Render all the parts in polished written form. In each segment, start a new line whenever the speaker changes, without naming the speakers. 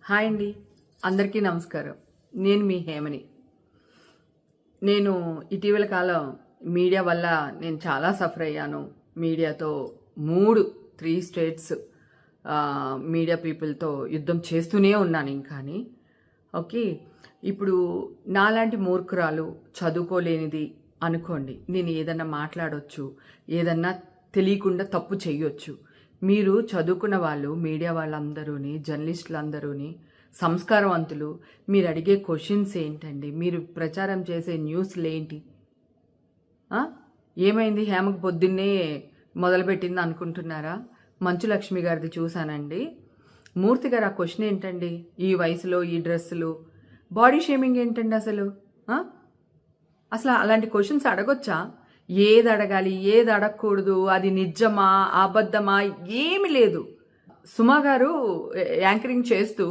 Hi అండి, అందరికీ నమస్కారం. నేను మీ హేమని. నేను ఇటీవల కాలం మీడియా వల్ల నేను చాలా సఫర్ అయ్యాను. మీడియాతో 3 స్టేట్స్ మీడియా పీపుల్తో యుద్ధం చేస్తూనే ఉన్నాను ఇంకాని. ఓకే, ఇప్పుడు నాలాంటి మూర్ఖురాలు చదువుకోలేనిది అనుకోండి, నేను ఏదన్నా మాట్లాడవచ్చు, ఏదన్నా తెలియకుండా తప్పు చేయొచ్చు. మీరు చదువుకున్న వాళ్ళు, మీడియా వాళ్ళందరూని, జర్నలిస్టులందరూని సంస్కారవంతులు. మీరు అడిగే క్వశ్చన్స్ ఏంటండి? మీరు ప్రచారం చేసే న్యూస్లు ఏంటి? ఏమైంది హేమకు పొద్దున్నే మొదలుపెట్టింది అనుకుంటున్నారా? మంచు లక్ష్మి గారిది చూశానండి. మూర్తి గారు ఆ క్వశ్చన్ ఏంటండి? ఈ వయసులో ఈ డ్రెస్సులు, బాడీ షేమింగ్ ఏంటండి అసలు? అసలు అలాంటి క్వశ్చన్స్ అడగొచ్చా? ఏది అడగాలి, ఏది అడగకూడదు, అది నిజమా అబద్ధమా ఏమి లేదు. సుమా గారు యాంకరింగ్ చేస్తూ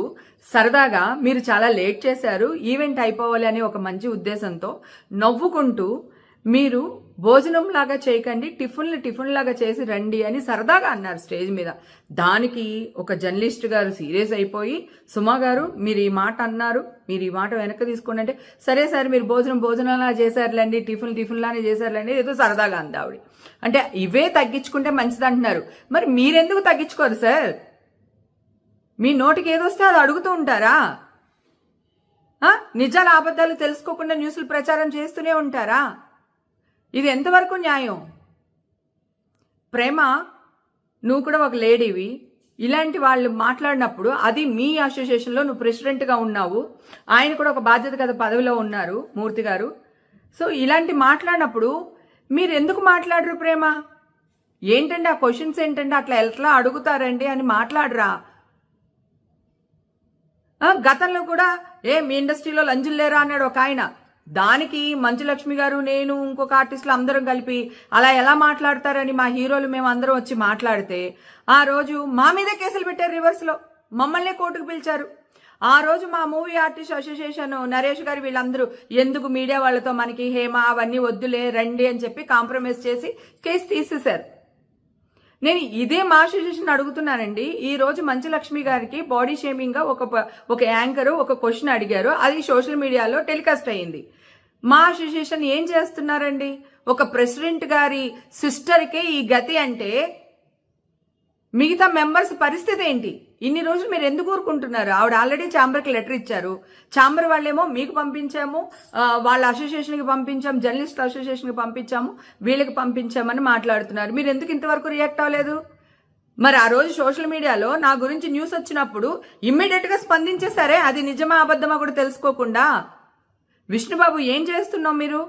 సరదాగా మీరు చాలా లేట్ చేశారు, ఈవెంట్ అయిపోవాలి అనే ఒక మంచి ఉద్దేశంతో నవ్వుకుంటూ మీరు భోజనం లాగా చేయకండి, టిఫిన్ లాగా చేసి రండి అని సరదాగా అన్నారు స్టేజ్ మీద. దానికి ఒక జర్నలిస్ట్ గారు సీరియస్ అయిపోయి, సుమా గారు మీరు ఈ మాట అన్నారు, మీరు ఈ మాట వెనక్కి తీసుకోండి అంటే, సరే సార్ మీరు భోజనంలా చేశారులేండి, టిఫిన్లానే చేశారులేండి, ఏదో సరదాగా అంది ఆవిడ. అంటే ఇవే తగ్గించుకుంటే మంచిది అంటున్నారు. మరి మీరెందుకు తగ్గించుకోరు సార్? మీ నోటికి ఏదొస్తే అది అడుగుతూ ఉంటారా? నిజాల అబద్ధాలు తెలుసుకోకుండా న్యూస్లు ప్రచారం చేస్తూనే ఉంటారా? ఇది ఎంతవరకు న్యాయం? ప్రేమ, నువ్వు కూడా ఒక లేడీవి. ఇలాంటి వాళ్ళు మాట్లాడినప్పుడు, అది మీ అసోసియేషన్లో నువ్వు ప్రెసిడెంట్గా ఉన్నావు, ఆయన కూడా ఒక బాధ్యత గల పదవిలో ఉన్నారు మూర్తి గారు. సో ఇలాంటి మాట్లాడినప్పుడు మీరు ఎందుకు మాట్లాడరు? ప్రేమ ఏంటండి ఆ క్వశ్చన్స్ ఏంటండి? అట్లా ఎట్లా అడుగుతారండి అని మాట్లాడరా? గతంలో కూడా మీ ఇండస్ట్రీలో లంజులు లేరా అన్నాడు ఒక ఆయన. దానికి మంచు లక్ష్మి గారు, నేను, ఇంకొక ఆర్టిస్టులు అందరం కలిపి అలా ఎలా మాట్లాడతారని మా హీరోలు మేము అందరం వచ్చి మాట్లాడితే, ఆ రోజు మా మీద కేసులు పెట్టారు. రివర్స్లో మమ్మల్ని కోర్టుకు పిలిచారు. ఆ రోజు మా మూవీ ఆర్టిస్ట్ అసోసియేషన్ నరేష్ గారు వీళ్ళందరూ ఎందుకు మీడియా వాళ్ళతో మనకి హేమ అవన్నీ వద్దులే రండి అని చెప్పి కాంప్రమైజ్ చేసి కేసు తీసేశారు. నేను ఇదే మా అసోసియేషన్ అడుగుతున్నానండి. ఈ రోజు మంచు లక్ష్మి గారికి బాడీ షేమింగ్ గా ఒక యాంకర్ ఒక క్వశ్చన్ అడిగారు, అది సోషల్ మీడియాలో టెలికాస్ట్ అయ్యింది. మా అసోసియేషన్ ఏం చేస్తున్నారండి? ఒక ప్రెసిడెంట్ గారి సిస్టర్కే ఈ గతి అంటే మిగతా మెంబర్స్ పరిస్థితి ఏంటి? ఇన్ని రోజులు మీరు ఎందుకు ఊరుకుంటున్నారు? ఆవిడ ఆల్రెడీ ఛాంబర్కి లెటర్ ఇచ్చారు. ఛాంబర్ వాళ్ళేమో మీకు పంపించాము, వాళ్ళ అసోసియేషన్కి పంపించాము, జర్నలిస్ట్ అసోసియేషన్కి పంపించాము, వీళ్ళకి పంపించామని మాట్లాడుతున్నారు. మీరు ఎందుకు ఇంతవరకు రియాక్ట్ అవ్వలేదు? మరి ఆ రోజు సోషల్ మీడియాలో నా గురించి న్యూస్ వచ్చినప్పుడు ఇమ్మీడియట్గా స్పందించేసరే, అది నిజమా అబద్ధమా కూడా తెలుసుకోకుండా. విష్ణుబాబు ఏం చేస్తున్నావు మీరు?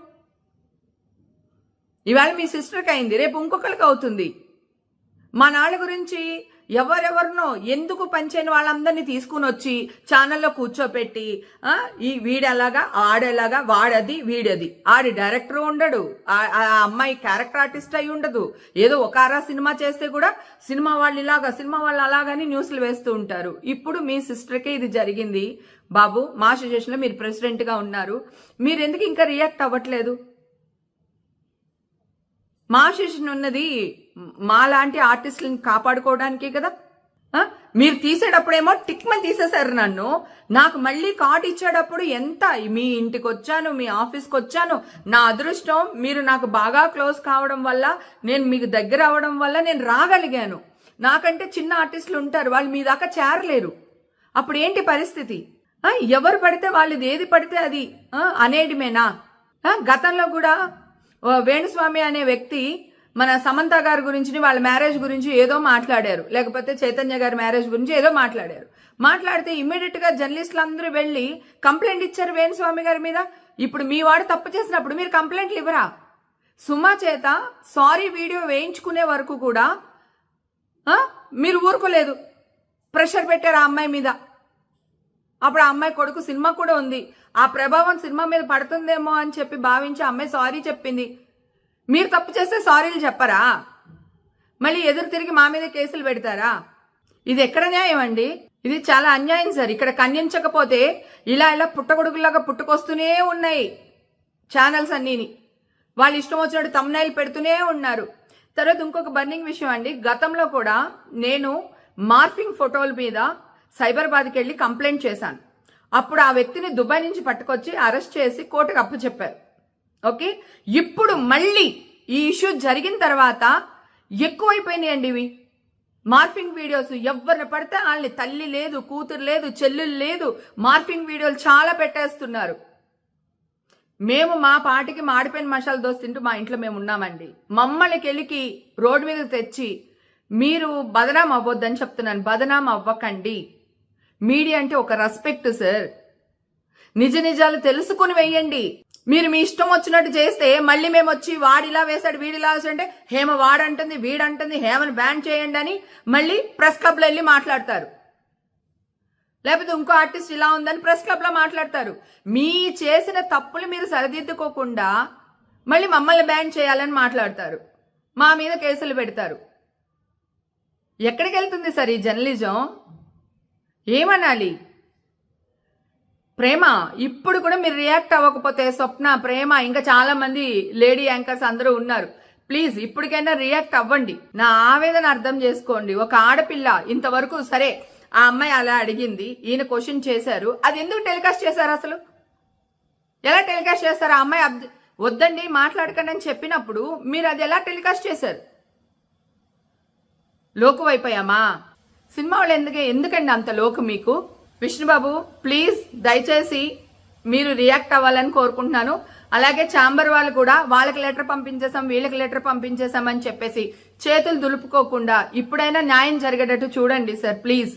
ఇవాళ మీ సిస్టర్కి అయింది, రేపు ఇంకొకరికి అవుతుంది. మా నాళ్ళ గురించి ఎవరెవరినో ఎందుకు పంచైన వాళ్ళందరినీ తీసుకుని వచ్చి ఛానల్లో కూర్చోపెట్టి, ఈ వీడెలాగా ఆడేలాగా, వాడది వీడది, ఆడి డైరెక్టర్ ఉండడు, ఆ అమ్మాయి క్యారెక్టర్ ఆర్టిస్ట్ అయి ఉండదు, ఏదో ఒక ఆరా సినిమా చేస్తే కూడా సినిమా వాళ్ళు ఇలాగా, సినిమా వాళ్ళు అలాగని న్యూస్లు వేస్తూ ఉంటారు. ఇప్పుడు మీ సిస్టర్కే ఇది జరిగింది. బాబు, మా అసోసియేషన్లో మీరు ప్రెసిడెంట్గా ఉన్నారు, మీరు ఎందుకు ఇంకా రియాక్ట్ అవ్వట్లేదు? మా అసోసియేషన్ ఉన్నది మా లాంటి ఆర్టిస్టులను కాపాడుకోవడానికే కదా. మీరు తీసేటప్పుడేమో టిక్మని తీసేశారు నన్ను. నాకు మళ్ళీ కార్డు ఇచ్చేటప్పుడు ఎంత, మీ ఇంటికి వచ్చాను, మీ ఆఫీస్కి వచ్చాను, నా అదృష్టం మీరు నాకు బాగా క్లోజ్ కావడం వల్ల, నేను మీకు దగ్గర అవడం వల్ల నేను రాగలిగాను. నాకంటే చిన్న ఆర్టిస్టులు ఉంటారు, వాళ్ళు మీ దాకా చేరలేరు. అప్పుడు ఏంటి పరిస్థితి? ఎవరు పడితే వాళ్ళు ఏది పడితే అది అనేయడమేనా? గతంలో కూడా వేణుస్వామి అనే వ్యక్తి మన సమంత గారి గురించి, వాళ్ళ మ్యారేజ్ గురించి ఏదో మాట్లాడారు, లేకపోతే చైతన్య గారి మ్యారేజ్ గురించి ఏదో మాట్లాడితే ఇమ్మీడియట్ గా జర్నలిస్టులు అందరూ వెళ్ళి కంప్లైంట్ ఇచ్చారు వేణుస్వామి గారి మీద. ఇప్పుడు మీ వాడు తప్పు చేసినప్పుడు మీరు కంప్లైంట్లు ఇవ్వరా? సుమా చేత సారీ వీడియో వేయించుకునే వరకు కూడా మీరు ఊరుకోలేదు, ప్రెషర్ పెట్టారు ఆ అమ్మాయి మీద. అప్పుడు ఆ అమ్మాయి కొడుకు సినిమా కూడా ఉంది, ఆ ప్రభావం సినిమా మీద పడుతుందేమో అని చెప్పి భావించి అమ్మాయి సారీ చెప్పింది. మీరు తప్పు చేస్తే సారీలు చెప్పరా? మళ్ళీ ఎదురు తిరిగి మా మీద కేసులు పెడతారా? ఇది ఎక్కడ న్యాయం అండి? ఇది చాలా అన్యాయం సార్. ఇక్కడ ఖండించకపోతే ఇలా పుట్టగొడుగులాగా పుట్టుకొస్తూనే ఉన్నాయి ఛానల్స్ అన్నీని. వాళ్ళు ఇష్టం వచ్చినట్టు థంబ్నైల్ పెడుతూనే ఉన్నారు. తర్వాత ఇంకొక బర్నింగ్ విషయం అండి, గతంలో కూడా నేను మార్ఫింగ్ ఫోటోల మీద సైబరాబాద్కి వెళ్ళి కంప్లైంట్ చేశాను. అప్పుడు ఆ వ్యక్తిని దుబాయ్ నుంచి పట్టుకొచ్చి అరెస్ట్ చేసి కోర్టుకు అప్పచెప్పారు. ఓకే, ఇప్పుడు మళ్ళీ ఈ ఇష్యూ జరిగిన తర్వాత ఎక్కువైపోయినాయండి ఇవి మార్ఫింగ్ వీడియోస్. ఎవరిని పడితే వాళ్ళని తల్లి లేదు, కూతురు లేదు, చెల్లెలు లేదు, మార్ఫింగ్ వీడియోలు చాలా పెట్టేస్తున్నారు. మేము మా పాటికి మాడిపోయిన మసాలా దోశ తింటూ మా ఇంట్లో మేము ఉన్నామండి. మమ్మల్ని కెలికి రోడ్డు మీద తెచ్చి మీరు బదనాం అవ్వద్దని చెప్తున్నాను. బదనాం అవ్వకండి. మీడియా అంటే ఒక రెస్పెక్ట్ సార్. నిజ నిజాలు తెలుసుకుని వెయ్యండి. మీరు మీ ఇష్టం వచ్చినట్టు చేస్తే మళ్ళీ మేము వచ్చి వాడిలా వేశాడు వీడిలా వేసాడంటే హేమ వాడంటుంది వీడంటుంది హేమను బ్యాన్ చేయండి అని మళ్ళీ ప్రెస్ క్లబ్లో వెళ్ళి మాట్లాడతారు. లేకపోతే ఇంకో ఆర్టిస్ట్ ఇలా ఉందని ప్రెస్ క్లబ్లో మాట్లాడతారు. మీ చేసిన తప్పులు మీరు సరిదిద్దుకోకుండా మళ్ళీ మమ్మల్ని బ్యాన్ చేయాలని మాట్లాడతారు. మా మీద కేసులు పెడతారు. ఎక్కడికి వెళ్తుంది సార్ ఈ జర్నలిజం? ఏమనాలి? ప్రేమ ఇప్పుడు కూడా మీరు రియాక్ట్ అవ్వకపోతే, స్వప్న, ప్రేమ, ఇంకా చాలా మంది లేడీ యాంకర్స్ అందరూ ఉన్నారు, ప్లీజ్ ఇప్పటికైనా రియాక్ట్ అవ్వండి. నా ఆవేదన అర్థం చేసుకోండి. ఒక ఆడపిల్ల ఇంతవరకు సరే ఆ అమ్మాయి అలా అడిగింది, ఈయన క్వశ్చన్ చేశారు, అది ఎందుకు టెలికాస్ట్ చేశారు? అసలు ఎలా టెలికాస్ట్ చేస్తారు? ఆ అమ్మాయి వద్దండి మాట్లాడకండి అని చెప్పినప్పుడు మీరు అది ఎలా టెలికాస్ట్ చేశారు? లోకు అయిపోయామా? సినిమా వాళ్ళు ఎందుకండి అంత లోకు మీకు? విష్ణుబాబు ప్లీజ్ దయచేసి మీరు రియాక్ట్ అవ్వాలని కోరుకుంటున్నాను. అలాగే ఛాంబర్ వాళ్ళు కూడా వాళ్ళకి లెటర్ పంపించేసాం వీళ్ళకి లెటర్ పంపించేసాం అని చెప్పేసి చేతులు దులుపుకోకుండా ఇప్పుడైనా న్యాయం జరిగేటట్టు చూడండి సార్ ప్లీజ్.